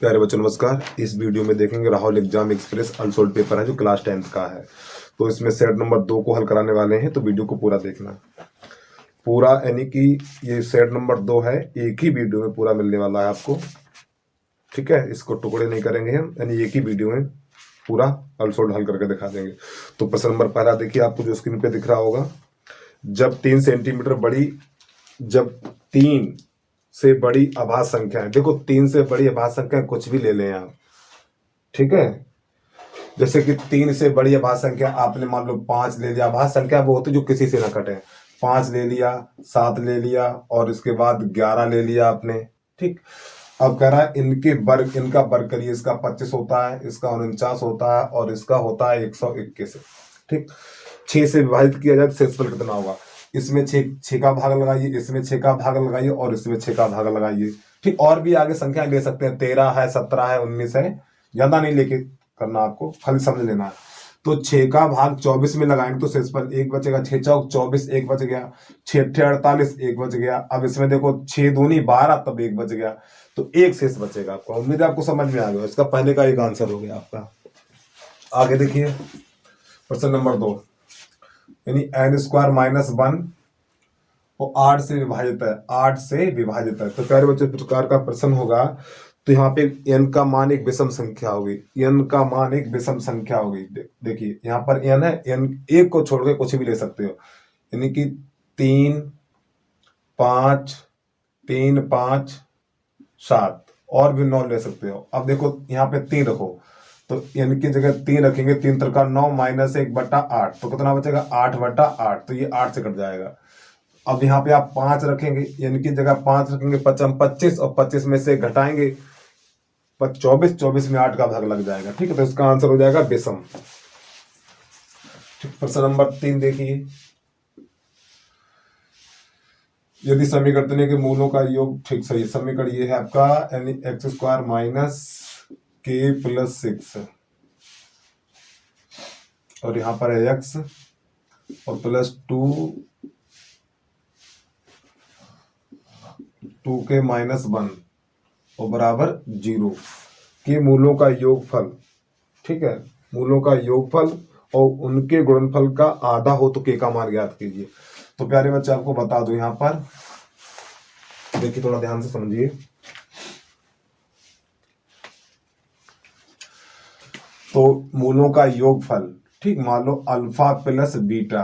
प्यारे बच्चों नमस्कार। इस वीडियो में देखेंगे Rahul exam express unsold paper है जो क्लास 10th का है। तो इसमें सेट नंबर 2 को हल कराने वाले हैं, तो वीडियो को पूरा देखना पूरा, यानी कि ये सेट नंबर 2 है, एक ही वीडियो में पूरा मिलने वाला है आपको। ठीक है, इसको टुकड़े नहीं करेंगे हम, यानी एक ही वीडियो में पूरा अनसोल्ड हल करके दिखा देंगे। तो प्रश्न नंबर पहला देखिए, आपको जो स्क्रीन पे दिख रहा होगा, जब 3 सेंटीमीटर बड़ी जब 3 से बड़ी अभाज्य संख्या है, देखो 3 से बड़ी अभाज्य संख्या कुछ भी ले लें आप, ठीक है। जैसे कि 3 से बड़ी अभाज्य संख्या आपने मान लो 5 ले लिया, अभाज्य संख्या वो होती है जो किसी से ना कटे। 5 ले लिया, 7 ले लिया और इसके बाद 11 ले लिया आपने, ठीक। अब कह रहा है इनके वर्ग, इनका वर्ग करिए, इसका 25 होता है, इसका 49 होता है और इसका होता है 121, ठीक। 6 से विभाजित किया जाए तो शेषफल कितना होगा, इसमें 6 का भाग लगाइए, इसमें 6 का भाग लगाइए और इसमें 6 का भाग लगाइए, ठीक। और भी आगे संख्या ले सकते हैं, 13 है, 17 है, 19 है, ज्यादा नहीं लेके करना, आपको खाली समझ लेना है। तो 6 का भाग 24 में लगाएंगे तो शेषफल 1 बचेगा, 6 चौक 24, 1 बच गया, 6 अट्ठे 48, 1 बच गया। अब इसमें देखो 6 दूनी 12, तब 1 बच गया, तो 1 शेष बचेगा आपका। उम्मीद है आपको समझ में आ गया, इसका पहले का एक आंसर हो गया आपका। आगे देखिए प्रश्न नंबर 2, यानी n² - 1 और 8 से विभाजित है, 8 से विभाजित है। तो प्यारे बच्चों इस प्रकार का प्रश्न होगा, तो यहाँ पे n का मान एक विषम संख्या होगी, n का मान एक विषम संख्या होगी। देखिए यहाँ पर n है, n एक को छोड़ के कुछ भी ले सकते हो, यानी कि 3, 5, 3, 5, 7 और भी 9 ले सकते हो। अब देखो यहाँ पे 3 रखो, तो n की जगह 3 रखेंगे, 3 3 9 -1/8, तो कितना बचेगा 8/8, तो ये 8 से कट जाएगा। अब यहाँ पे आप 5 रखेंगे, n की जगह 5 रखेंगे, 25 और 25 में से घटाएंगे 24, 24 में 8 का भाग लग जाएगा, ठीक है। तो इसका आंसर हो जाएगा विषम। प्रश्न नंबर 3 देखिए, यदि समीकरण के मूलों का योग, ठीक सही समीकरण ये है आपका, यानी x² - k + 6 और यहाँ पर है x और +2 2k - 1 और बराबर 0 के मूलों का योगफल, ठीक है, मूलों का योगफल और उनके गुणनफल का आधा हो तो k का मान ज्ञात कीजिए। तो प्यारे बच्चे आपको बता दो, यहां पर देखिए थोड़ा ध्यान से समझिए। तो मूलों का योगफल, ठीक, मान लो अल्फा प्लस बीटा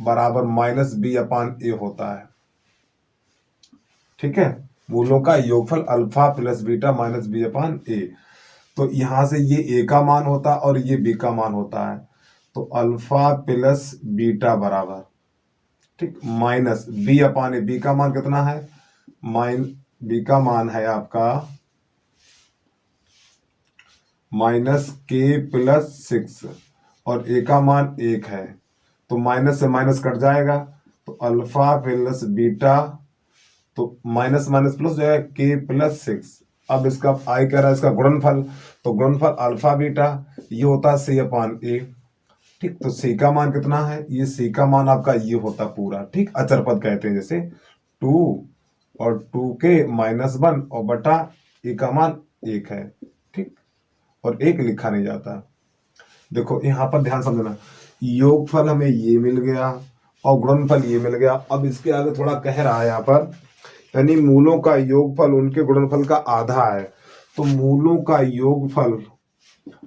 बराबर -b/a होता है, ठीक है। मूलों का योगफल अल्फा प्लस बीटा -b/a, तो यहां से ये a का मान होता है और ये b का मान होता है, तो अल्फा प्लस बीटा बराबर, ठीक, -b/a, b का मान कितना है, b का मान है आपका -k + 6 और a का मान 1 है, तो माइनस से माइनस कट जाएगा, तो अल्फा प्लस बीटा, तो माइनस माइनस प्लस जो है k + 6। अब इसका आई कह रहा है इसका गुणनफल, तो गुणनफल अल्फा बीटा ये होता है c/a, ठीक। तो c का मान कितना है, ये c का मान आपका ये होता पूरा, ठीक, अचर पद कहते हैं, जैसे 2 और 2k - 1 और बटा a का मान 1 है, ठीक, और 1 लिखा नहीं जाता। देखो यहाँ पर ध्यान समझना, योगफल हमें ये मिल गया और गुणनफल ये मिल गया। अब इसके आगे थोड़ा कह रहा है यहाँ पर, यानी मूलों का योगफल उनके गुणनफल का आधा है, तो मूलों का योगफल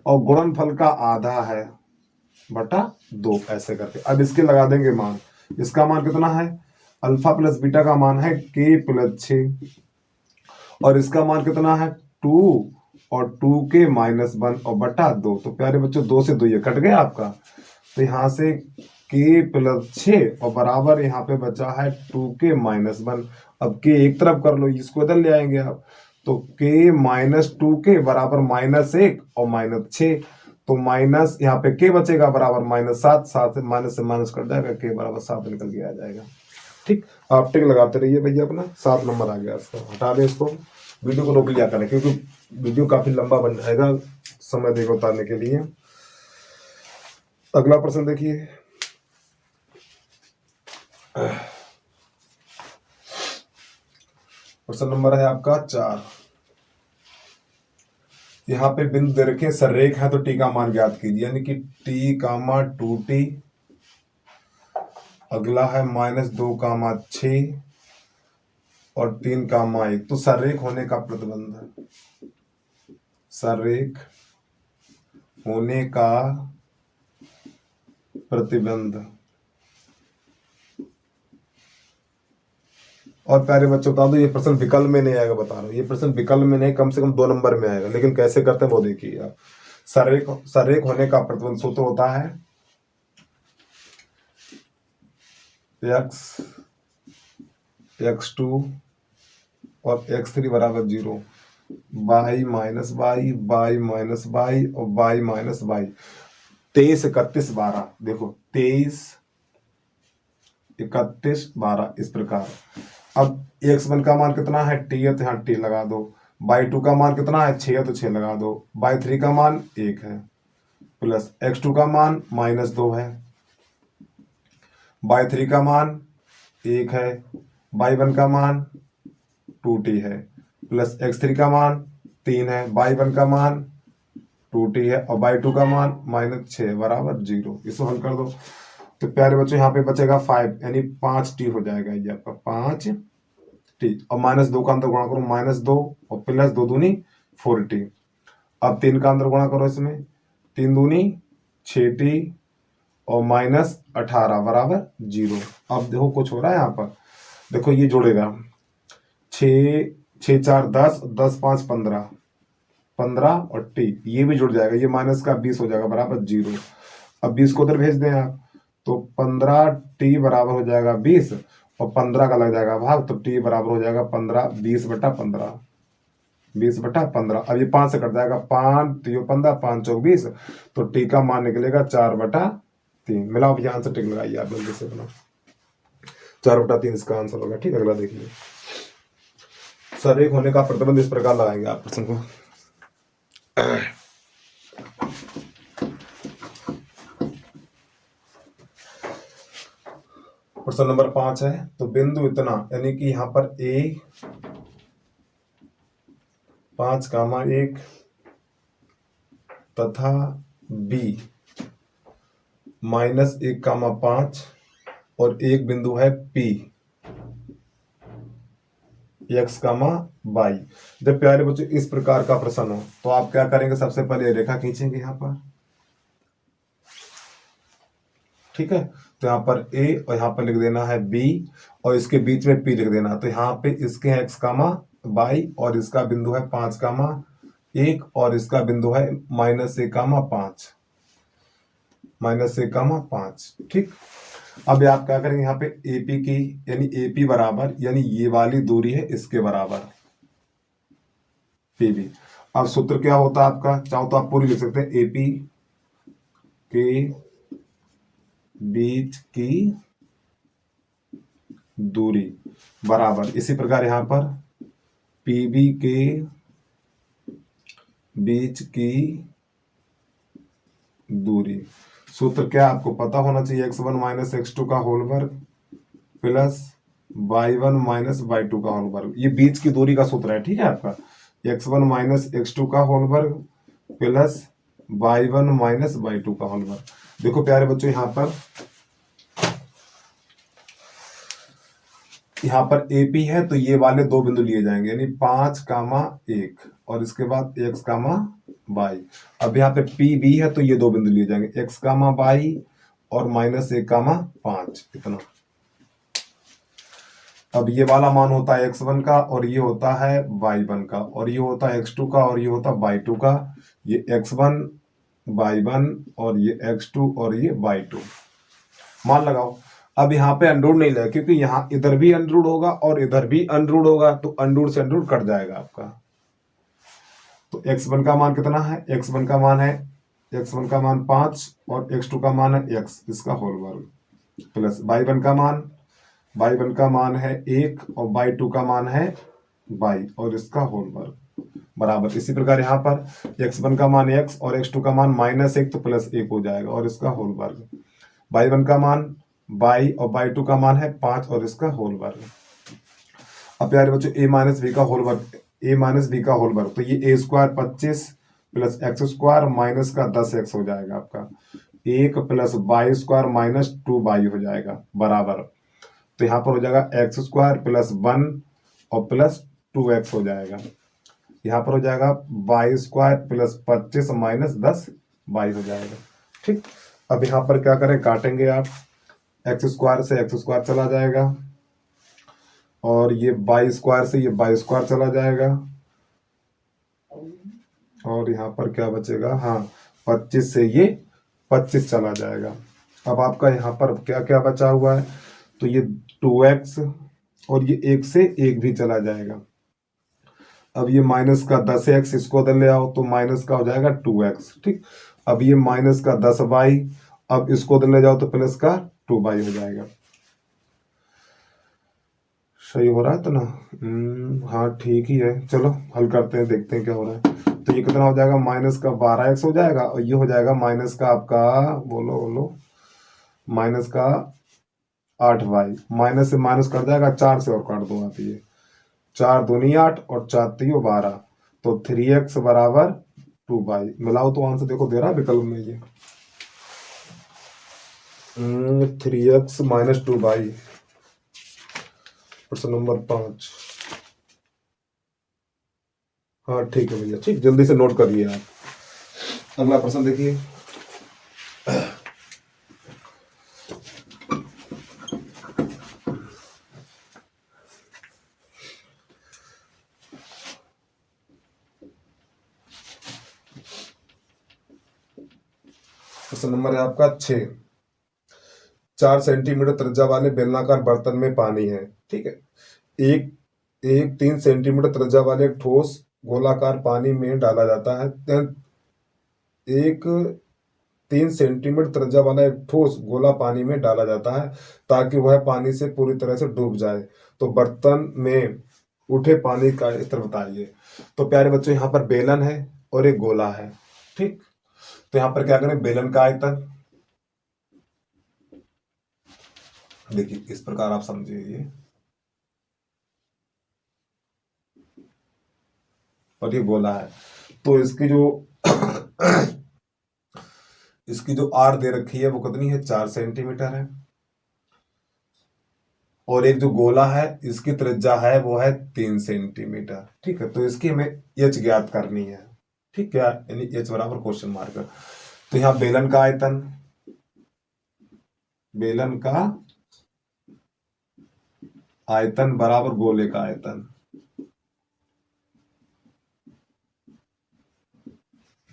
और गुणनफल का आधा है बटा 2, ऐसे करके। अब इसके लगा देंगे मान, इसका मान कितना है, अल्फा प्लस बीटा का मान है k + 6 और इसका मान कितना है 2 और 2k - 1 और बटा 2। तो प्यारे बच्चों 2 से 2 ये कट गया आपका, तो यहाँ से k + 6 और बराबर यहाँ पे बचा है 2k - 1। अब k एक तरफ कर लो, इसको इधर ले आएंगे आप, तो k - 2k बराबर -1 और -6, तो माइनस यहाँ पे k बचेगा बराबर -7, 7 से माइनस कट जाएगा, k बराबर 7 निकल के आ जाएगा, ठीक। आप टिक लगाते रहिए भैया, अपना 7 नंबर आ गया इसका, हटा दें इसको, वीडियो को रोक लिया करें क्योंकि वीडियो काफी लंबा बन जाएगा, समय देगा उतारने के लिए। अगला प्रश्न देखिए, प्रश्न नंबर है आपका 4, यहाँ पे बिंदु दे रखे हैं, सररेख है तो टी का मान ज्ञात कीजिए, यानी कि टी कामा 2t, अगला है -2 कामा 6 और 3 कामा 1। तो सररेख होने का प्रतिबंध, सररेख होने का प्रतिबंध। और प्यारे बच्चों बता दो, ये प्रश्न विकल्प में नहीं आएगा, बता रहा हूँ, ये प्रश्न विकल्प में नहीं, कम से कम 2 नंबर में आएगा। लेकिन कैसे करते हैं वो देखिए आप। सररेख होने का प्रतिबंध सूत्र होता है x2 और x3 बराबर 0, y minus y, y minus y और y माइनस वाई। 23, 31, 12, देखो 23, 31, 12 इस प्रकार। अब x1 का मान कितना है, t है तो यहाँ t लगा दो। y2 का मान कितना है, 6 है तो 6 लगा दो। y3 का मान 1 है, प्लस x2 का मान -2 है, y3 का मान 1 है, y1 का मान 2t है, प्लस x3 का मान 3 है, y1 का मान 2t है और y2 का मान -6 बराबर 0। इसको हल कर दो तो प्यारे बच्चों यहाँ पे बचेगा 5, यानी 5t हो जाएगा ये आपका 5t। और -2 का अंदर गुणा करो, -2 और प्लस 2 दूनी 4t। अब 3 का अंदर गुणा करो, इसमें 3 दूनी 6t और -18 बराबर 0। अब देखो कुछ हो रहा है यहाँ पर, देखो ये जोड़ेगा 6 6 4 10, 10 5 15, 15 और t ये भी जुड़ जाएगा, ये माइनस का 20 हो जाएगा बराबर 0। अब 20 को उधर भेज दें आप, तो 15t बराबर हो जाएगा 20 और 15 का लग जाएगा भाग, तो t बराबर हो जाएगा 15, 20/15, 20/15। अब ये 5 से कट जाएगा, 5 3 15, 5 4 20, तो t का मान निकलेगा 4/3। मिलाओ भैया, आंसर टिक लगाइए आप जल्दी से बना, 4/3 इसका आंसर होगा। ठीक, अगला देखिए। सररेख होने का प्रतिबंध इस प्रकार लगाएंगे आप प्रश्न को। प्रश्न नंबर 5 है, तो बिंदु इतना, यानी कि यहाँ पर a 5,1 तथा b -1,5 और एक बिंदु है p x, y। जब प्यारे बच्चों इस प्रकार का प्रश्न हो तो आप क्या करेंगे, सबसे पहले रेखा खींचेंगे यहाँ पर। ठीक है, तो यहाँ पर a और यहाँ पर लिख देना है b और इसके बीच में p लिख देना। तो यहाँ पे इसके है x, y और इसका बिंदु है 5,1 और इसका बिंदु है -1,5, -1,5। ठीक, अब आप क्या करेंगे, यहाँ पे AP की, यानी AP बराबर, यानी ये वाली दूरी है इसके बराबर PB। अब सूत्र क्या होता है आपका, चाहो तो आप पूरी लिख सकते हैं, AP के बीच की दूरी बराबर, इसी प्रकार यहां पर PB के बीच की दूरी। सूत्र क्या आपको पता होना चाहिए, x1 - x2 का होल वर्ग प्लस y1 - y2 का होल वर्ग। ये बीच की दूरी का सूत्र है। ठीक है, आपका x1 - x2 का होल वर्ग प्लस y1 - y2 का होल वर्ग। देखो प्यारे बच्चों, यहाँ पर AP है तो ये वाले दो बिंदु लिए जाएंगे, यानी 5,1 और इसके बाद x, y। अब यहाँ पे PB है तो ये दो बिंदु लिए जाएंगे, x, y और -1,5 इतना। अब ये वाला मान होता है x1 का और ये होता है y1 का और ये होता है x2 का और ये होता है y2 का। ये x1 y1 और ये x2 और ये y2 मान लगाओ। अब यहाँ पे अंडरूट नहीं लगा क्योंकि यहाँ इधर भी अंडरूट होगा और इधर भी अंडरूट होगा, तो अंडरूट से अंडरूट कट जाएगा आपका। तो x1 का मान कितना है, x1 का मान है, x1 का मान 5 और x2 का मान है x, इसका होल वर्ग प्लस y1 का मान है 1 और y2 का मान है y और इसका होल वर्ग बराबर। इसी प्रकार यहाँ पर x1 का मान x और x2 का मान -1 तो +1 हो जाएगा और इसका होल वर्ग। y1 का मान y और y2 का मान है 5 और इसका होल वर्ग। अब प्यारे बच्चों a - b का होल वर्ग, a - b का होल वर्ग, तो ये a² 25 plus x square minus का 10x हो जाएगा आपका, 1 plus Y square minus 2y हो जाएगा बराबर, तो यहाँ पर हो जाएगा एक्स स्क्वायर प्लस 1 और प्लस 2x हो जाएगा, यहाँ पर हो जाएगा Y square plus 25 minus 10y हो जाएगा। ठीक, अब यहाँ पर क्या करें, काटेंगे आप, एक्स स्क्वायर से एक्स स्क्वायर चला जाएगा और ये वाई स्क्वायर से ये वाई स्क्वायर चला जाएगा और यहाँ पर क्या बचेगा, हाँ 25 से ये 25 चला जाएगा। अब आपका यहाँ पर क्या क्या बचा हुआ है, तो ये 2x और ये 1 से 1 भी चला जाएगा। अब ये माइनस का 10x इसको उधर ले आओ तो माइनस का हो जाएगा 2x। ठीक, अब ये माइनस का 10y, अब इसको उधर ले जाओ तो प्लस का 2y हो जाएगा। सही हो रहा है तो ना, हाँ ठीक ही है, चलो हल करते हैं, देखते हैं क्या हो रहा है। तो ये कितना हो जाएगा, माइनस का 12x हो जाएगा और ये हो जाएगा माइनस का आपका, बोलो बोलो, माइनस का 8y, माइनस से माइनस कर जाएगा, 4 से और काट दो आप, ये 4 दूनी 8 और 4 3 12, तो 3x बराबर 2y। मिलाओ तो आंसर देखो दे रहा है विकल्प में ये 3x माइनस 2y, प्रश्न नंबर 5। हाँ ठीक है भैया, ठीक, जल्दी से नोट करिए आप। अगला प्रश्न देखिए, प्रश्न नंबर है आपका 6। 4 सेंटीमीटर त्रिज्या वाले बेलनाकार बर्तन में पानी है। ठीक है, एक एक 3 सेंटीमीटर त्रिज्या वाले ठोस गोलाकार पानी में डाला जाता है। एक 3 सेंटीमीटर त्रिज्या वाला एक ठोस गोला पानी में डाला जाता है ताकि वह पानी से पूरी तरह से डूब जाए, तो बर्तन में उठे पानी का स्तर बताइए। तो प्यारे बच्चों, यहाँ पर बेलन है और एक गोला है। ठीक, तो यहाँ पर क्या करें, बेलन का आयतन देखिए इस प्रकार आप समझिए, और ये गोला है, तो इसकी जो आर दे रखी है वो कितनी है, 4 सेंटीमीटर है, और एक जो गोला है इसकी त्रिज्या है वो है 3 सेंटीमीटर। ठीक है, तो इसकी हमें एच ज्ञात करनी है। ठीक है, यानी एच बराबर क्वेश्चन मार्क। तो यहाँ बेलन का आयतन बराबर गोले का आयतन।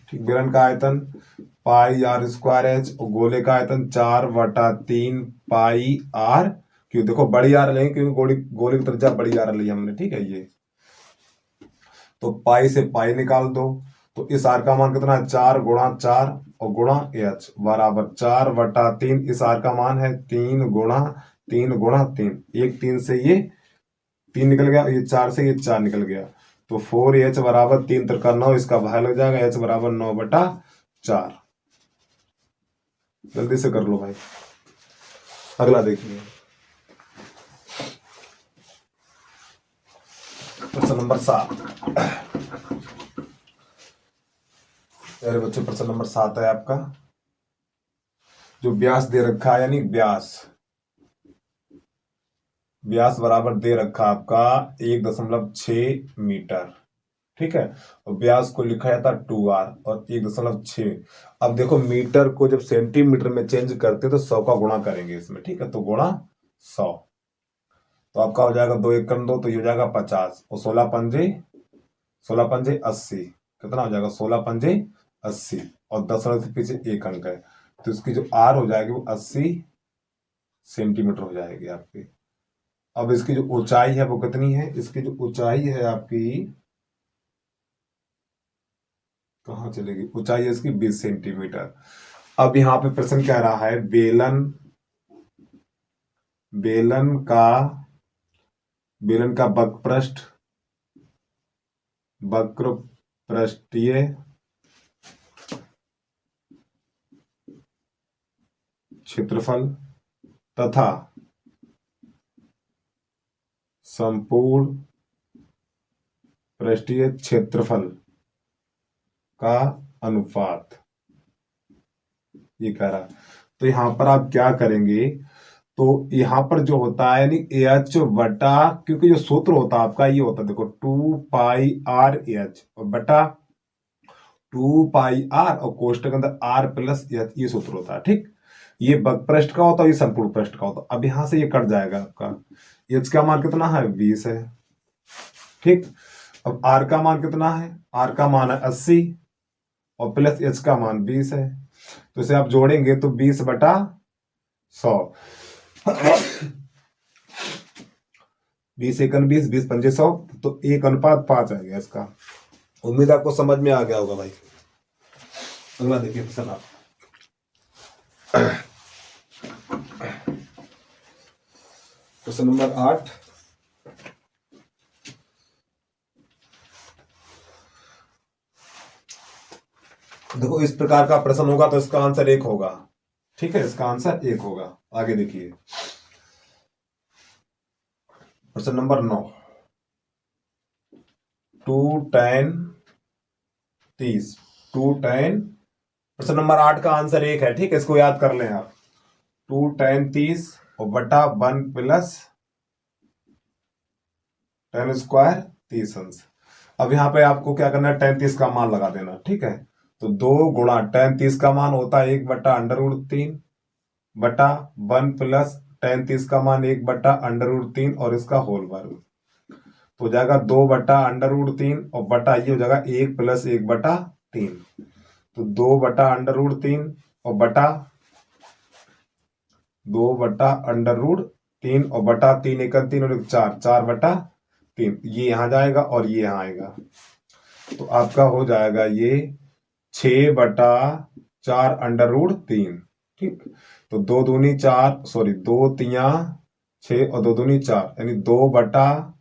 ठीक, बेलन का आयतन पाई आर स्क्वायर एच और गोले का आयतन 4/3 पाई आर क्यों। देखो बड़ी आर लेंगे क्योंकि गोले की त्रिज्या बड़ी आर ली हमने। ठीक है, ये तो पाई से पाई निकाल दो, तो इस आर का मान कितना है, 4 गुणा 4 और गुणा एच बराबर 4/3। इस आर का मान है 3 गुणा 3 गुणा 3, एक 3 से ये 3 निकल गया, ये 4 से ये 4 निकल गया, तो 4h बराबर 3 त्रिका 9, इसका भाग लग जाएगा, h बराबर 9/4। जल्दी से कर लो भाई। अगला देखिए, प्रश्न नंबर 7। मेरे बच्चों प्रश्न नंबर 7 है आपका, जो व्यास दे रखा है, यानी व्यास बराबर दे रखा आपका 1.6 मीटर। ठीक है, और व्यास को लिखा जाता 2r और 1.6। अब देखो मीटर को जब सेंटीमीटर में चेंज करते हैं तो 100 का गुणा करेंगे इसमें। ठीक है, तो गुणा 100, तो आपका हो जाएगा 2 1 2, तो ये हो जाएगा 50 और 16 पंजे 80। कितना हो जाएगा, 16 पंजे 80 और 10 से पीछे 1 अंक है, तो इसकी जो आर हो जाएगी वो 80 सेंटीमीटर हो जाएगी आपकी। अब इसकी जो ऊंचाई है वो कितनी है, इसकी जो ऊंचाई है आपकी, कहाँ चलेगी, ऊंचाई है इसकी 20 सेंटीमीटर। अब यहाँ पे प्रश्न कह रहा है बेलन का वक्र पृष्ठीय क्षेत्रफल तथा संपूर्ण पृष्ठीय क्षेत्रफल का अनुपात, ये कह रहा। तो यहां पर आप क्या करेंगे, तो यहां पर जो होता है यानी एच बटा, क्योंकि जो सूत्र होता है आपका ये होता है, देखो 2 पाई r h और बटा 2 पाई r और कोष्टक के अंदर r प्लस एच, ये सूत्र होता है। ठीक, ये बग पृष्ठ का होता है, ये संपूर्ण पृष्ठ का होता है। अब यहां से ये कट जाएगा आपका, एच का मान कितना है 20 है। ठीक, अब आर का मान कितना है, आर का मान है 80 और प्लस एच का मान 20 है। तो इसे आप जोड़ेंगे तो 20/100, 20 एकन 20, 20 पंजे 100, तो 1:5 आ गया इसका। उम्मीद आपको समझ में आ गया होगा भाई। अगला देखिए क्वेश्चन आप, क्वेश्चन नंबर 8। देखो इस प्रकार का प्रश्न होगा तो इसका आंसर 1 होगा। ठीक है, इसका आंसर 1 होगा। आगे देखिए प्रश्न नंबर 9, 2 tan 30, 2 tan, प्रश्न नंबर 8 का आंसर 1 है। ठीक है, इसको याद कर लें आप, 2 tan 30 और बटा 1 प्लस tan स्क्वायर 30 अंश। अब यहाँ पे आपको क्या करना है, tan 30 का मान लगा देना। ठीक है, तो 2 गुणा tan 30 का मान होता है 1/√3 बटा 1 प्लस tan 30 का मान 1/√3 और इसका होल वर्ग, तो हो जाएगा 2/√3 और बटा ये हो जाएगा 1 प्लस 1/3, तो 2/√3 और बटा 2/√3 और बटा 3 एक 3 और 4, 4/3, ये यहां जाएगा और ये यहां आएगा, तो आपका हो जाएगा ये 6/4√3। ठीक, तो 2 दूनी 4, सॉरी 2 तिया 6 और 2 दूनी 4, यानी 2 बटा,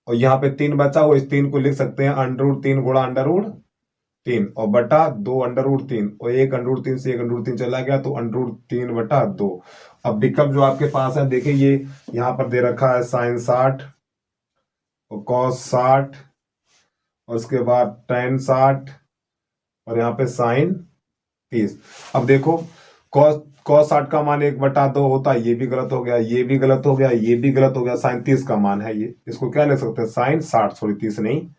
और यहाँ पे 3 बचा हुआ, इस 3 को लिख सकते हैं √3 गुणा √3 और बटा 2 √3, और 1 √3 से 1 √3 चला गया तो √3/2। अब विकल्प जो आपके पास है देखिए, ये यहाँ पर दे रखा है sin 60 और cos 60 और उसके बाद tan 60 और यहाँ पे sin 30। अब देखो cos 60 का मान 1/2 होता है, ये भी गलत हो गया, ये भी गलत हो गया, ये भी गलत हो गया। sin 30 का मान है ये, इसको क्या लिख सकते हैं, sin 60, सॉरी 30 नहीं,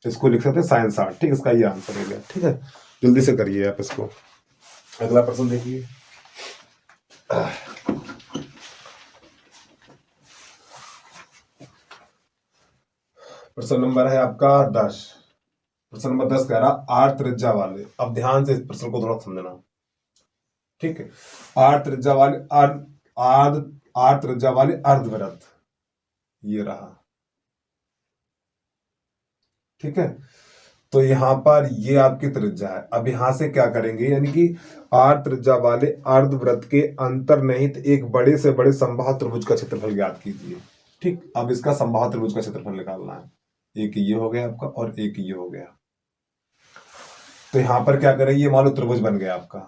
इसको लिख सकते हैं sin 60। ठीक, इसका ये आंसर हो गया। ठीक है, जल्दी से करिए आप इसको। अगला प्रश्न देखिए, प्रश्न नंबर है आपका 10। प्रश्न नंबर 10 कह रहा आर त्रिज्या वाले, अब ध्यान से इस प्रश्न को थोड़ा समझना। ठीक है, आर त्रिज्या वाले आर त्रिज्या वाले अर्धवृत्त ये रहा। ठीक है, तो यहां पर ये आपकी त्रिज्या है। अब यहां से क्या करेंगे, यानी कि आर त्रिज्या वाले अर्धवृत्त के अंतर्निहित एक बड़े से बड़े समबाहु त्रिभुज का क्षेत्रफल ज्ञात कीजिए। ठीक, अब इसका समबाहु त्रिभुज का क्षेत्रफल निकालना है। एक ये हो गया आपका और एक ये हो गया, तो यहां पर क्या करेंगे, ये मान लो त्रिभुज बन गया आपका।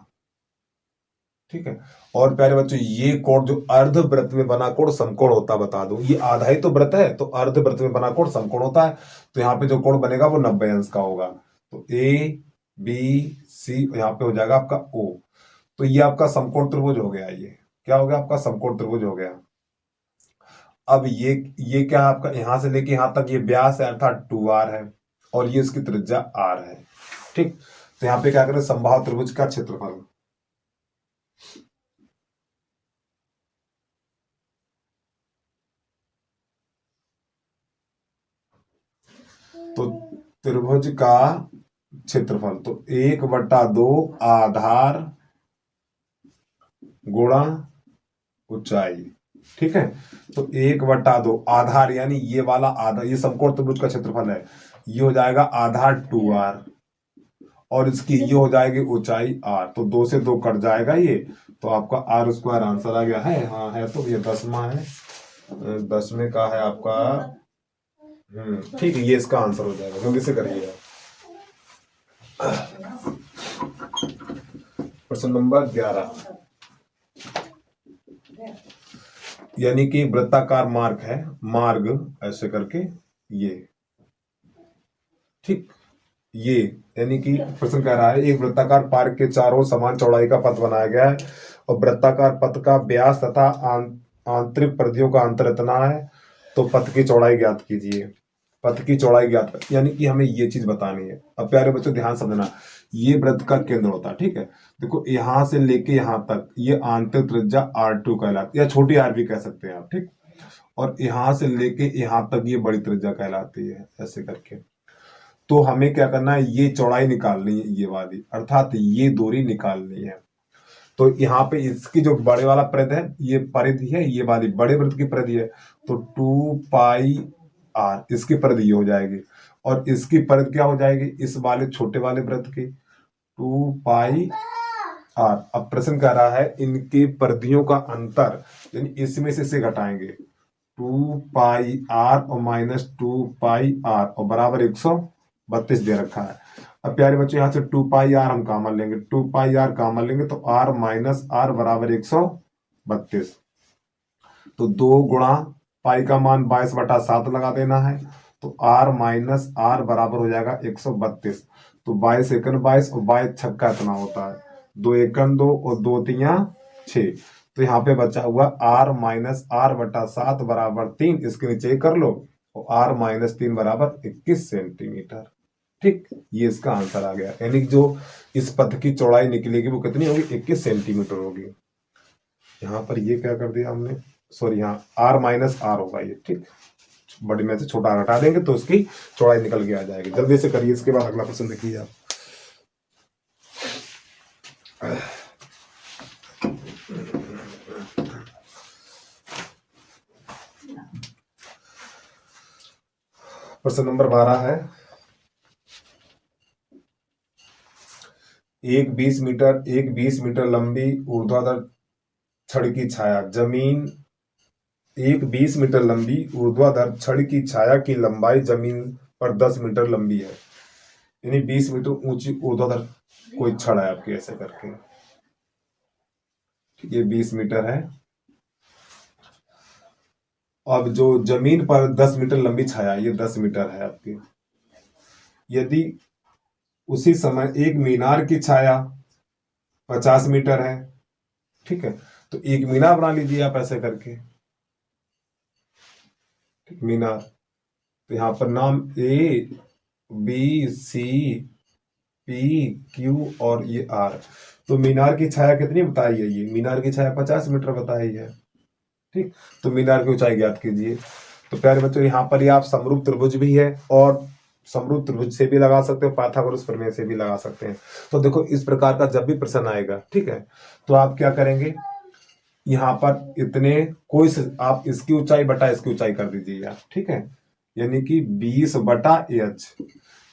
ठीक है, और प्यारे बच्चों ये कोण जो अर्धवृत्त में बना कोण समकोण होता है, बता दूं ये आधा ही तो वृत्त है, तो अर्धवृत्त में बना कोण समकोण होता है। तो यहाँ पे जो कोण बनेगा वो 90 अंश का होगा, तो ए बी सी यहाँ पे हो जाएगा आपका ओ, तो ये आपका समकोण त्रिभुज हो गया। ये क्या हो गया, आपका समकोण त्रिभुज हो गया। अब ये क्या है आपका, यहां से लेके यहां तक ये व्यास है अर्थात 2r है, और ये इसकी त्रिज्या r है। ठीक, तो यहाँ पे क्या करें, समबाहु त्रिभुज का क्षेत्रफल, तो त्रिभुज का क्षेत्रफल तो 1/2 आधार गुणा ऊंचाई। ठीक है, तो 1/2 आधार यानी ये वाला आधार, ये समकोण त्रिभुज का क्षेत्रफल है, ये हो जाएगा आधार 2r और इसकी ये हो जाएगी ऊंचाई r, तो 2 से 2 कट जाएगा ये, तो आपका r² आंसर आ गया है। हाँ है, तो ये 10वां है, 10वें का है आपका। ठीक है, ये इसका आंसर हो जाएगा। जल्दी से करिए प्रश्न नंबर 11, यानी कि वृत्ताकार मार्ग है, मार्ग ऐसे करके ये। ठीक, ये यानी कि प्रश्न कह रहा है एक वृत्ताकार पार्क के चारों ओर समान चौड़ाई का पथ बनाया गया है और वृत्ताकार पथ का व्यास तथा आंतरिक परिधियों का अंतर इतना है, तो पथ की चौड़ाई ज्ञात कीजिए। पथ की चौड़ाई ज्ञात यानी कि हमें ये चीज बतानी है। अब प्यारे बच्चों ध्यान समझना, ये वृत्त का केंद्र होता है, ठीक है। देखो यहां से लेके यहां तक ये आंतरिक त्रिज्या R2 कहलाती है, या छोटी r भी कह सकते हैं आप, ठीक। और यहां से लेके यहां तक ये बड़ी त्रिज्या कहलाती है, ऐसे करके। तो हमें क्या करना है, ये चौड़ाई निकालनी है, ये वाली, अर्थात ये दूरी निकालनी है। तो यहाँ पे इसकी जो बड़े वाला परिधि है, ये परिधि है, ये वाली बड़े वृत्त की परिधि है, तो 2πr इसकी परिधि हो जाएगी, और इसकी परिधि क्या हो जाएगी, इस वाले छोटे वाले वृत्त की 2πr। अब प्रश्न कह रहा है इनकी परिधियों का अंतर, यानी इसमें से इसे घटाएंगे, 2πr और -2πr और बराबर 132 दे रखा है। अब प्यारे बच्चों यहाँ से 2πr हम कॉमन लेंगे, 2πr कॉमन लेंगे तो r माइनस r बराबर 132। तो 2 गुणा पाई का मान 22/7 लगा देना है, तो r माइनस r बराबर हो जाएगा 132। तो 22 एकन 22 और 22 छक्का इतना होता है, 2 एकन 2 और 2 तिया 6। तो यहाँ पे बचा हुआ r माइनस r/7 बराबर 3, इसके नीचे कर लो, और r माइनस 3 बराबर 21 सेंटीमीटर। ठीक, ये इसका आंसर आ गया। यानी जो इस पथ की चौड़ाई निकलेगी वो कितनी होगी, 21 सेंटीमीटर होगी। यहाँ पर ये क्या कर दिया हमने, सॉरी यहाँ r माइनस r होगा ये, ठीक। बड़ी में से छोटा हटा देंगे तो उसकी चौड़ाई निकल के आ जाएगी। जल्दी से करिए, इसके बाद अगला प्रश्न देखिए आप। प्रश्न नंबर 12 है, एक 20 मीटर लंबी ऊर्ध्वाधर छड़ की छाया जमीन, एक 20 मीटर लंबी ऊर्ध्वाधर छड़ की छाया की लंबाई जमीन पर 10 मीटर लंबी है। यानी 20 मीटर ऊंची ऊर्ध्वाधर कोई छड़ है आपकी, ऐसे करके ये 20 मीटर है। अब जो जमीन पर 10 मीटर लंबी छाया, ये 10 मीटर है आपकी। यदि उसी समय एक मीनार की छाया 50 मीटर है, ठीक है, तो एक मीनार बना लीजिए आप ऐसे करके, मीनार। तो यहां पर नाम A B C P Q और ये R। तो मीनार की छाया कितनी बताई है, ये मीनार की छाया 50 मीटर बताई है, ठीक। तो मीनार की ऊंचाई ज्ञात कीजिए। तो प्यारे बच्चों यहाँ पर ये आप समरूप त्रिभुज भी है, और समरूप त्रिभुज से भी लगा सकते हो, पाइथागोरस प्रमेय से भी लगा सकते हैं। तो देखो इस प्रकार का जब भी प्रश्न आएगा, ठीक है, तो आप क्या करेंगे, यहाँ पर इतने कोई आप इसकी ऊंचाई बटा इसकी ऊंचाई कर दीजिए आप, ठीक है। यानी कि 20/h,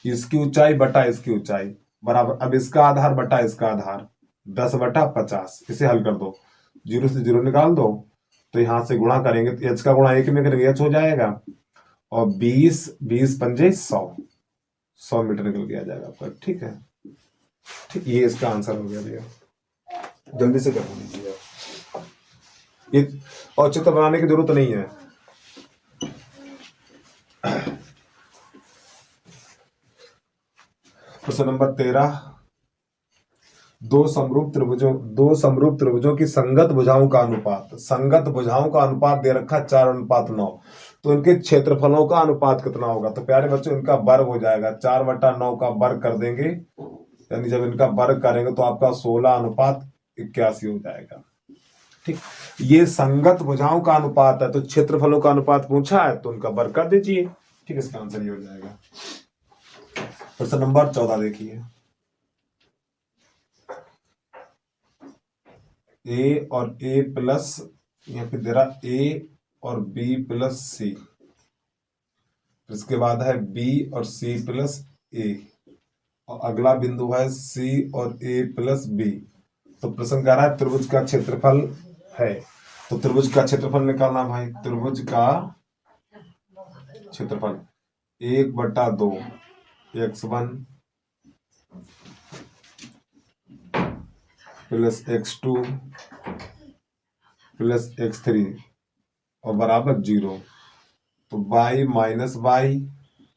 इसकी ऊंचाई बटा इसकी ऊंचाई बराबर, अब इसका आधार बटा इसका आधार 10/50। इसे हल कर दो, 0 से 0 निकाल दो, तो यहां से गुणा करेंगे तो h का गुणा 1 में करेंगे h हो जाएगा, और 20 पंजे 100 मीटर निकल के आ जाएगा आपका, ठीक है। ठीक, ये इसका आंसर हो गया भैया। जल्दी से कर दीजिए आप ये, और चित्र बनाने की जरूरत नहीं है। प्रश्न नंबर 13, दो समरूप त्रिभुजों की संगत भुजाओं का अनुपात दे रखा 4:9। तो इनके क्षेत्रफलों का अनुपात कितना होगा, तो प्यारे बच्चों इनका वर्ग हो जाएगा, 4/9 का वर्ग कर देंगे, यानी जब इनका वर्ग करेंगे तो आपका 16:81 हो जाएगा, ठीक। ये संगत भुजाओं का अनुपात है, तो क्षेत्रफलों का अनुपात पूछा है तो उनका वर्ग कर दीजिए, ठीक। इसका आंसर ये हो जाएगा। प्रश्न नंबर 14 देखिए, A और A प्लस, यहाँ पे दे रहा A और B प्लस C, इसके बाद है B और C प्लस A, और अगला बिंदु है C और A प्लस B। तो प्रश्न कह रहा है त्रिभुज का क्षेत्रफल है, तो त्रिभुज का क्षेत्रफल निकालना भाई। त्रिभुज का क्षेत्रफल 1/2 x1 plus x2 plus x3 और बराबर 0। तो y minus y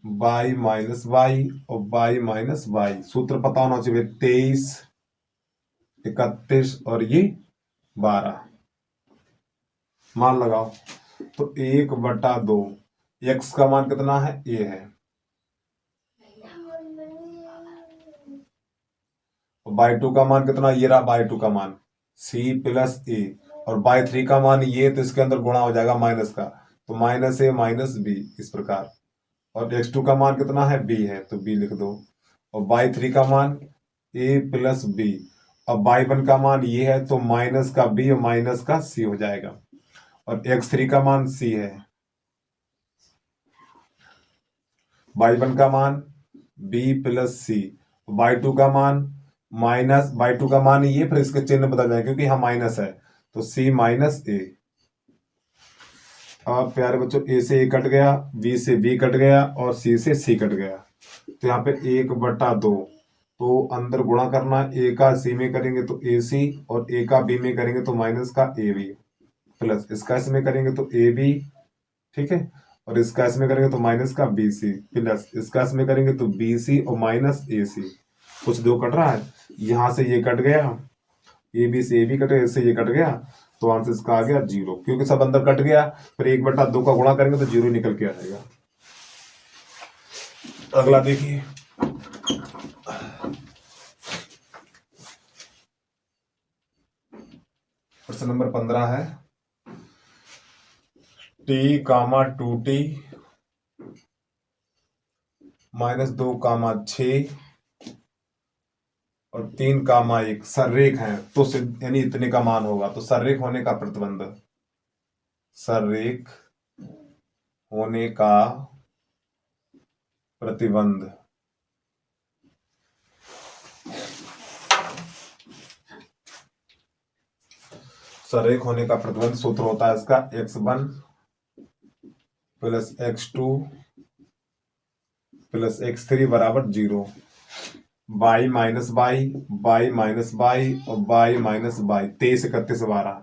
y minus y और y माइनस वाई। सूत्र पता होना चाहिए, 23, 31 और ये 12। मान लगाओ तो 1/2। x का मान कितना है, a है, और y2 का मान कितना, ये रहा y2 का मान c प्लस a, और y3 का मान ये, तो इसके अंदर गुणा हो जाएगा माइनस का, तो -a माइनस b, इस प्रकार। और x2 का मान कितना है, b है, तो b लिख दो। और y3 का मान a प्लस b, और y1 का मान ये है, तो माइनस का b और माइनस का c हो जाएगा। और x3 का मान c है, y1 का मान b प्लस c, y2 का मान माइनस, y2 का मान ये, फिर इसके चिन्ह बदल जाए क्योंकि यहाँ माइनस है, तो c माइनस a। अब प्यारे बच्चों, a से a कट गया, b से b कट गया और c से c कट गया, तो यहाँ पे 1/2। तो अंदर गुणा करना, a का c में करेंगे तो ac, और a का b में करेंगे तो माइनस का ab, प्लस इसका इसमें करेंगे तो ab, ठीक है, और इसका इसमें करेंगे तो माइनस का bc, प्लस इसका इसमें करेंगे तो bc और माइनस ac। कुछ दो कट रहा है, यहां से ये कट गया, ab से ab कटे, इससे ये कट गया, तो आंसर इसका आ गया 0, क्योंकि सब अंदर कट गया। फिर 1/2 का गुणा करेंगे तो 0 निकल के आएगा। अगला देखिए, प्रश्न नंबर 15 है, t, 2t -2, 6 और 3, 1 सररेख है, तो यानी इतने का मान होगा। तो सररेख होने का प्रतिबंध, सररेख होने का प्रतिबंध, सररेख होने का प्रतिबंध सूत्र होता है इसका x1 plus x2 plus x3 बराबर 0। y minus y, y minus y और y माइनस वाई। 23, 31, 12,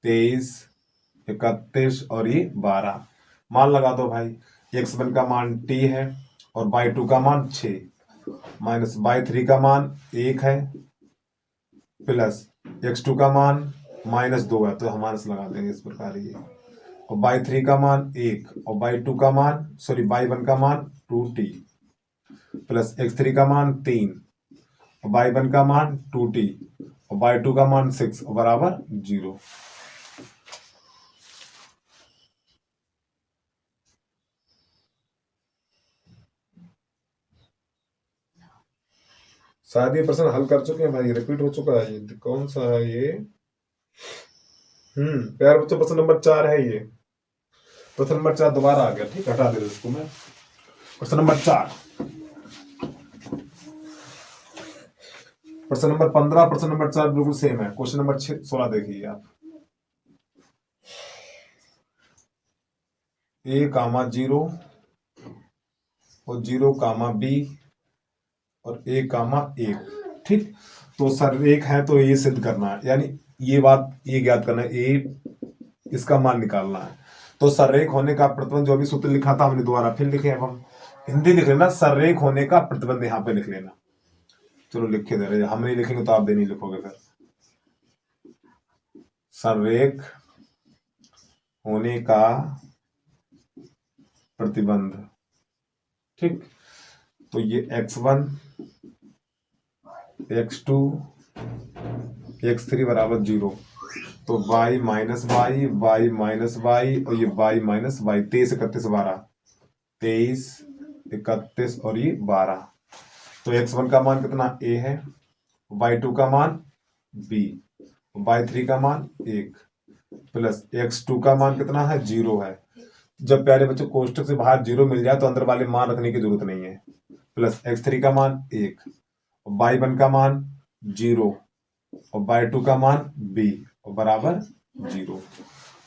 23, 31 और ये 12। मान लगा दो भाई, x1 का मान t है और y2 का मान 6, माइनस y3 का मान 1 है, प्लस x2 का मान -2 है, तो हम माइनस लगा देंगे इस प्रकार ये, और y3 का मान 1 और y2 का मान, सॉरी y1 का मान 2t, प्लस x3 का मान 3 और y1 का मान 2t और y2 का मान 6 और बराबर 0। शायद ये प्रश्न हल कर चुके हैं भाई, रिपीट हो चुका है ये, कौन सा है ये? प्यारे बच्चों, प्रश्न नंबर 4 है ये, प्रश्न नंबर 4 दोबारा आ गया, ठीक, हटा दे इसको मैं। प्रश्न नंबर 4, प्रश्न नंबर 15, प्रश्न नंबर 4 बिल्कुल सेम है। क्वेश्चन नंबर 16 देखिए आप, a, 0 और 0, b और a, 1, ठीक। तो सररेख है तो ये सिद्ध करना है, यानी ये बात ये ज्ञात करना है, a इसका मान निकालना है। तो सररेख होने का प्रतिबंध, जो भी सूत्र लिखा था हमने दोबारा फिर लिखे, अब हम हिंदी लिख लेना, सररेख होने का प्रतिबंध यहाँ पे लिख लेना। चलो लिखे दे रहे, हम नहीं लिखेंगे तो आप भी नहीं लिखोगे फिर। सररेख होने का प्रतिबंध, ठीक। तो ये x1, x2, x3 बराबर 0, तो y minus y, y minus y और ये y माइनस वाई। 23, 31, 12, 23, 31 और ये 12। तो x1 का मान कितना, a है, y2 का मान b, y3 का मान 1, प्लस x2 का मान कितना है, 0 है। जब प्यारे बच्चों कोष्टक से बाहर 0 मिल जाए तो अंदर वाले मान रखने की जरूरत नहीं है। प्लस x3 का मान 1, y1 का मान 0 और y2 का मान b और बराबर 0।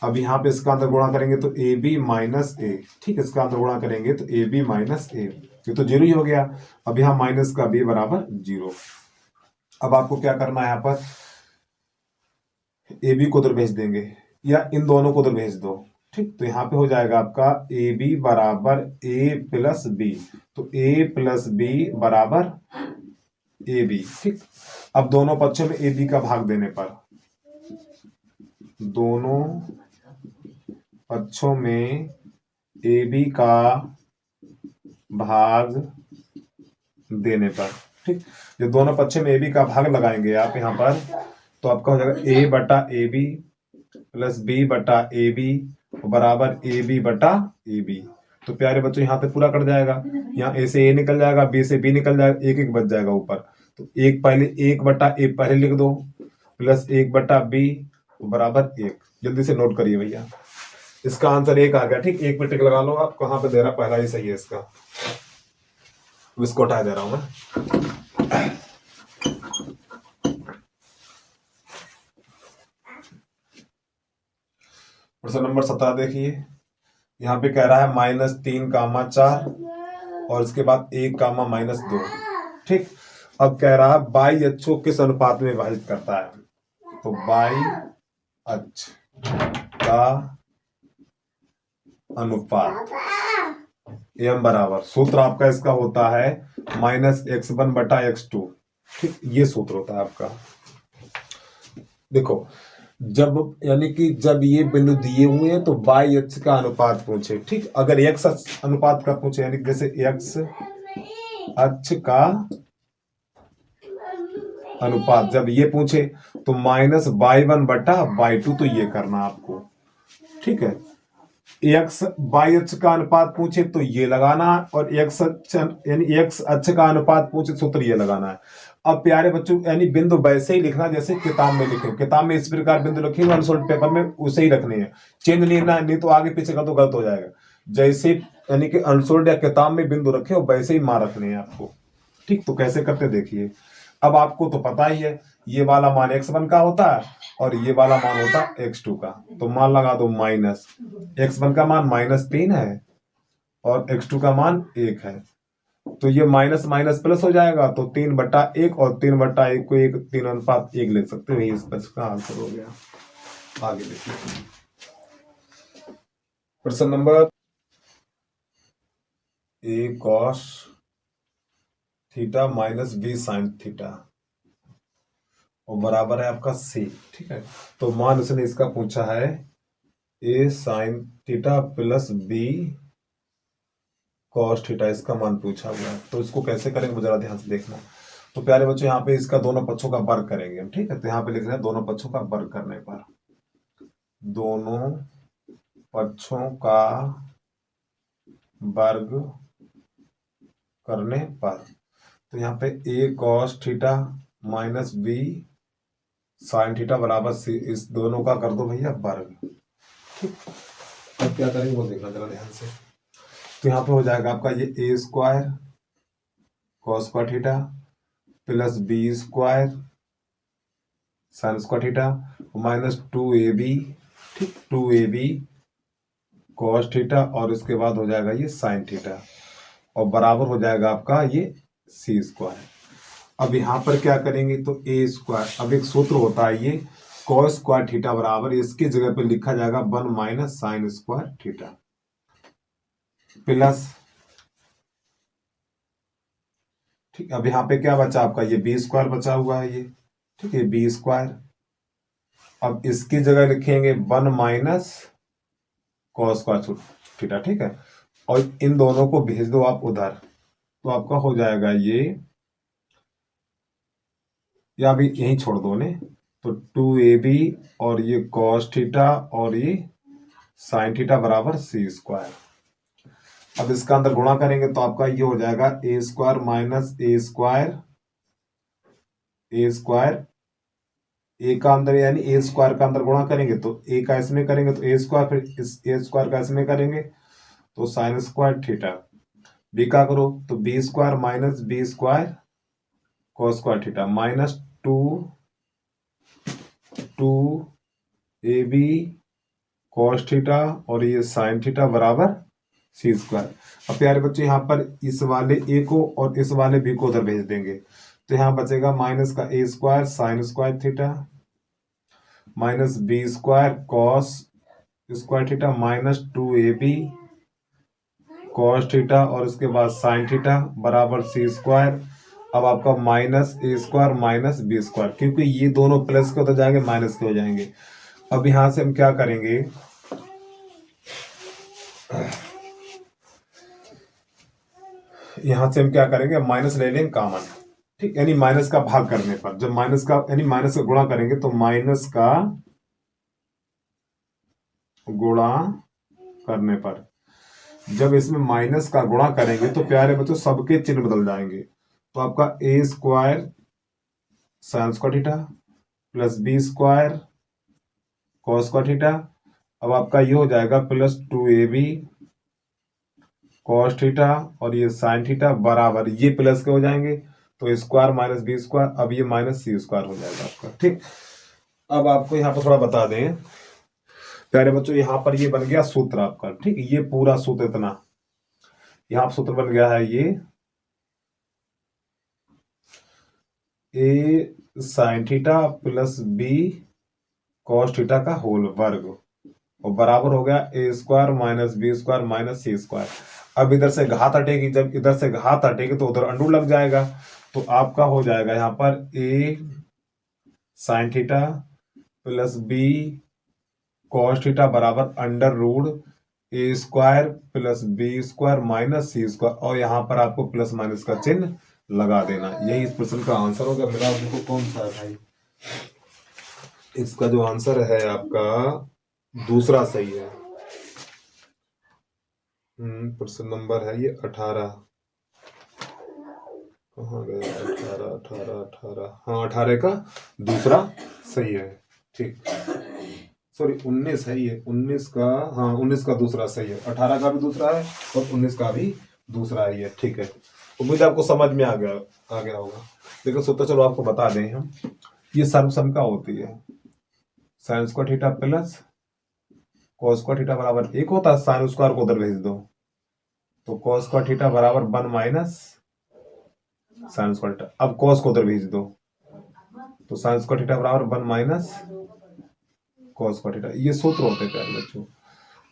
अब यहाँ पे इसका अंदर गुणा करेंगे तो ए बी माइनस ए, ठीक, इसका अंदर गुणा करेंगे तो ए बी माइनस ए, ये तो 0 ही हो गया। अब यहाँ माइनस का b बराबर 0। अब आपको क्या करना है, यहाँ पर ए बी को उधर भेज देंगे या इन दोनों को उधर भेज दो, ठीक। तो यहाँ पे हो जाएगा आपका ए बी बराबर ए प्लस बी, तो ए प्लस बी बराबर ए बी। ठीक। अब दोनों पक्षों में ए बी का भाग देने पर, दोनों पक्षों में ए बी का भाग देने पर, ठीक, जो दोनों पक्षों में ए बी का भाग लगाएंगे आप यहाँ पर, तो आपका हो जाएगा ए बटा ए बी प्लस बी बटा ए बी बराबर ए बी बटा ए बी। तो प्यारे बच्चों यहाँ पे पूरा कट जाएगा, यहाँ ए से ए निकल जाएगा, बी से बी निकल जाएगा, एक एक बच जाएगा ऊपर। तो एक पहले एक बटा ए पहले लिख दो प्लस एक बटा बी बराबर एक। जल्दी से नोट करिए भैया, इसका आंसर एक आ गया। ठीक, एक पे टिक लगा लो आप, कहाँ पे दे रहा पहला ही सही है इसका, इसको हटा दे रहा हूं मैं। प्रश्न नंबर 17 देखिए, यहाँ पे कह रहा है -3, 4 और इसके बाद 1, -2। ठीक, अब कह रहा है बाई अक्ष को किस अनुपात में विभाजित करता है, तो बाई अक्ष का अनुपात एम बराबर, सूत्र आपका इसका होता है -x1 बटा x2। ठीक, ये सूत्र होता है आपका। देखो, जब यानी कि जब ये बिंदु दिए हुए हैं तो बाई अक्ष का अनुपात पूछे। ठीक, अगर x अनुपात का पूछे, यानी जैसे x अक्ष का अनुपात जब ये पूछे तो -y1 बटा y2, तो ये करना आपको। ठीक है, x बाई अक्ष का अनुपात पूछे तो ये लगाना, और x अक्ष यानी x अक्ष का अनुपात पूछे सूत्र ये लगाना है। अब प्यारे बच्चों, यानी बिंदु वैसे ही लिखना जैसे किताब में लिखे, किताब में इस प्रकार बिंदु लिखे हुए अनसोल्ड पेपर में उसे ही रखने हैं, चेंज नहीं तो आगे पीछे का तो गलत हो जाएगा। जैसे यानी कि अनसोल्ड या किताब में बिंदु रखे हो वैसे ही मान रखने हैं आपको। ठीक, तो कैसे करते देखिए। अब आपको तो पता ही है, ये वाला मान x1 का होता है और ये वाला मान होता है x2 का, तो मान लगा दो माइनस, x1 का मान -3 है और x2 का मान 1 है, तो ये माइनस माइनस प्लस हो जाएगा, तो 3/1 और 3/1 को 3:1 लिख सकते हो। इस प्रश्न का आंसर हो गया। आगे देखिए प्रश्न number a cos theta minus b sin theta और बराबर है आपका c। ठीक है, तो मान उसने इसका पूछा है a sin theta plus b cos theta, इसका मान पूछा हुआ है। तो इसको कैसे करेंगे वो जरा ध्यान से देखना। तो प्यारे बच्चों, यहाँ पे इसका दोनों पक्षों का वर्ग करेंगे हम। ठीक है, तो यहाँ पे लिख रहे हैं दोनों पक्षों का वर्ग करने पर, दोनों पक्षों का वर्ग करने पर, तो यहाँ पे a cos theta minus b sin theta बराबर c, इस दोनों का कर दो भैया वर्ग। ठीक, अब क्या करेंगे वो देखना जरा ध्यान से। तो यहाँ पे हो जाएगा आपका ये a square cos square theta plus b square sin square theta minus 2ab, ठीक, 2ab cos थीटा और इसके बाद हो जाएगा ये sin थीटा और बराबर हो जाएगा आपका ये c स्क्वायर। अब यहाँ पर क्या करेंगे, तो a स्क्वायर, अब एक सूत्र होता है ये cos स्क्वायर थीटा बराबर, इसकी जगह पे लिखा जाएगा 1 minus sin square theta plus, ठीक, अब यहाँ पे क्या बचा आपका ये b स्क्वायर बचा हुआ है ये। ठीक है, b स्क्वायर, अब इसकी जगह लिखेंगे 1 माइनस cos स्क्वायर थीटा। ठीक है, और इन दोनों को भेज दो आप उधर, तो आपका हो जाएगा ये, या अभी यहीं छोड़ दो ने, तो 2ab और ये cos थीटा और ये sin थीटा बराबर c स्क्वायर। अब इसका अंदर गुणा करेंगे तो आपका ये हो जाएगा a square minus a square, a का अंदर यानी a स्क्वायर का अंदर गुणा करेंगे तो a का इसमें करेंगे तो a स्क्वायर, फिर इस a स्क्वायर का इसमें करेंगे तो sin स्क्वायर थीटा, b का करो तो b square minus b square cos square theta minus 2ab cos theta और ये sin थीटा बराबर c स्क्वायर। अब प्यारे बच्चों, यहाँ पर इस वाले a को और इस वाले b को उधर भेज देंगे, तो यहाँ बचेगा माइनस का a square sin square theta minus b square cos square theta minus 2ab cos theta और उसके बाद साइन थीटा बराबर सी स्क्वायर। अब आपका माइनस ए स्क्वायर माइनस बी स्क्वायर, क्योंकि ये दोनों प्लस के हो जाएंगे माइनस के हो जाएंगे। अब यहां से हम क्या करेंगे, यहां से हम क्या करेंगे, माइनस ले लेंगे कॉमन, ठीक, यानी माइनस का भाग करने पर, जब माइनस का यानी माइनस का गुणा करेंगे तो माइनस का गुणा करने पर, जब इसमें माइनस का गुणा करेंगे तो प्यारे बच्चों सबके चिन्ह बदल जाएंगे। तो आपका A square sine square theta plus B square cos square theta, अब आपका ये हो जाएगा प्लस 2ab कॉस थीटा और ये साइन थीटा बराबर, ये प्लस के हो जाएंगे तो स्क्वायर माइनस बी स्क्वायर, अब ये माइनस सी स्क्वायर हो जाएगा आपका, ठीक। अब आपको यहाँ पर थोड़ा बता दें प्यारे बच्चों, यहाँ पर ये बन गया सूत्र आपका, ठीक, ये पूरा सूत्र इतना यहाँ सूत्र बन गया है, ये A sine theta plus B cos theta का होल वर्ग और बराबर हो गया A square minus B square minus C square. अब इधर से घात हटेगी, जब इधर से घात हटेगी तो उधर अंडू लग जाएगा, तो आपका हो जाएगा यहाँ पर A sine theta plus B cos theta बराबर under root A square plus B square minus C square, और यहाँ पर आपको प्लस माइनस का चिन्ह लगा देना। यही इस प्रश्न का आंसर होगा। मेरा देखो कौन सा है भाई, इसका जो आंसर है आपका दूसरा सही है। प्रश्न नंबर है ये 18, कहाँ गया 18 18 18, हाँ 18 का दूसरा सही है, ठीक, सॉरी 19 है ये, 19 का, हाँ 19 का दूसरा सही है, 18 का भी दूसरा है और 19 का भी दूसरा है ये, ठीक है। उम्मीद आपको समझ में आ गया होगा। लेकिन सोचो चलो आपको बता दें हम, ये सर्वसम होती है, sign square theta plus cos square theta बराबर 1 होता है, साइन स्क्वायर को उधर भेज दो तो कॉस स्क्वायर थीटा बराबर 1 माइनस साइन स्क्वायर थीटा, अब कॉस को उधर भेज दो तो साइन स्क्वायर थीटा बराबर 1 माइनस कॉस स्क्वायर थीटा, ये सूत्र होते हैं प्यारे बच्चों।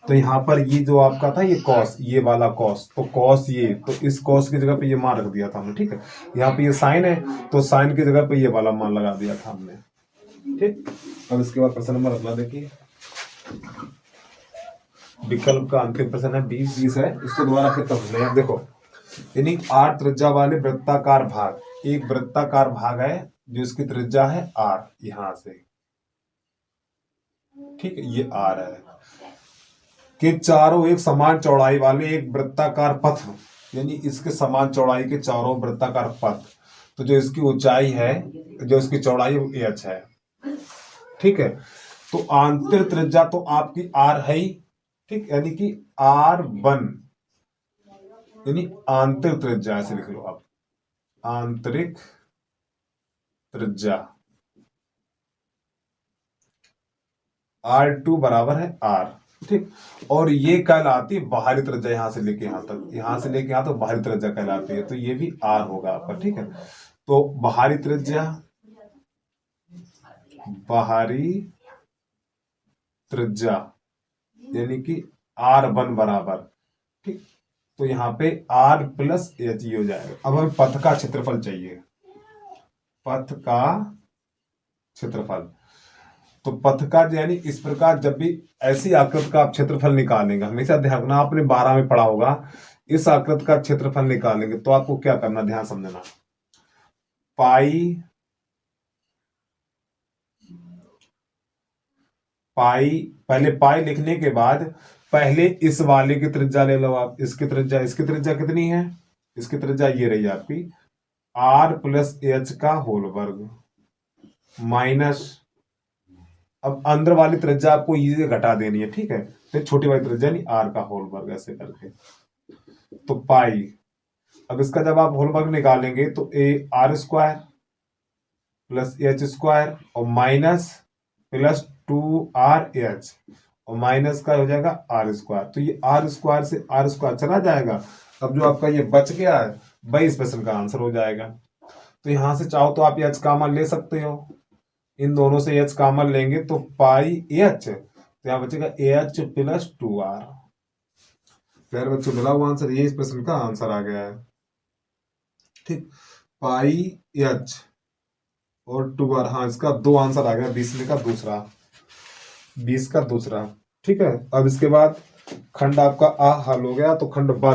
तो यहाँ पर ये जो आपका था ये कॉस, ये वाला कॉस, तो कॉस ये, तो इस कॉस की जगह पे ये मान रख दिया था हमने, ठीक है। यहाँ पे ये साइन है तो साइन की जगह पे ये वाला मान लगा दिया था हमने, ठीक। अब इसके बाद प्रश्न नंबर अगला देखिए, विकल्प का अंतिम प्रश्न है 20 है, इसको दोबारा फिर समझ लें। देखो यानी 8 त्रिज्या वाले वृत्ताकार भाग, एक वृत्ताकार भाग है जो इसकी त्रिज्या है r, यहां से, ठीक है, ये r है, कि चारों एक समान चौड़ाई वाले एक वृत्ताकार पथ, यानी इसके समान चौड़ाई के चारों वृत्ताकार पथ, तो जो इसकी ऊंचाई है, जो इसकी चौड़ाई h है, ठीक है। तो आंतर त्रिज्या तो आपकी r है ही, ठीक, यानी कि r1, यानी आंतरिक त्रिज्या, ऐसे लिख लो आप, आंतरिक त्रिज्या r2 बराबर है r, ठीक। और ये कहलाती है बाहरी त्रिज्या, यहां से लेके यहां तक, यहां से लेके यहां तक बाहरी त्रिज्या कहलाती है, तो ये भी r होगा आपका, ठीक है। तो बाहरी त्रिज्या, बाहरी त्रिज्या यानी कि r1 बराबर, ठीक, तो यहाँ पे r प्लस एच हो जाएगा। अब हमें पथ का क्षेत्रफल चाहिए, पथ का क्षेत्रफल, तो पथ का यानी इस प्रकार जब भी ऐसी आकृति का आप क्षेत्रफल निकालेंगे, हमेशा ध्यान रखना, आपने 12 में पढ़ा होगा, इस आकृति का क्षेत्रफल निकालेंगे तो आपको क्या करना, ध्यान समझना, पाई पहले पाई लिखने के बाद पहले इस वाले की त्रिज्या ले लो आप, इसकी त्रिज्या कितनी है, इसकी त्रिज्या ये रही आपकी r प्लस एच का होल वर्ग माइनस, अब अंदर वाली त्रिज्या आपको ये घटा देनी है, ठीक है, तो छोटी वाली त्रिज्या नहीं r का होल वर्ग, ऐसे करके, तो पाई, अब इसका जब आप होल वर्ग निकालेंगे तो a r square plus H square और माइनस प्लस 2rh और माइनस का हो जाएगा r स्क्वायर, तो ये r स्क्वायर से r स्क्वायर चला जाएगा। अब जो आपका ये बच गया है वही इस प्रश्न का आंसर हो जाएगा। तो यहां से चाहो तो आप h कॉमन ले सकते हो, इन दोनों से h कॉमन लेंगे तो पाई h, तो यहाँ बचेगा AH प्लस 2R। प्यारे बच्चों, मिला हुआ आंसर, ये इस प्रश्न का आंसर आ गया है। ठीक, पाई एच और 2R, हाँ इसका 2 आंसर आ गया, 20 में का दूसरा, 20 का दूसरा। ठीक है, अब इसके बाद खंड आपका आ हल हो गया, तो खंड ब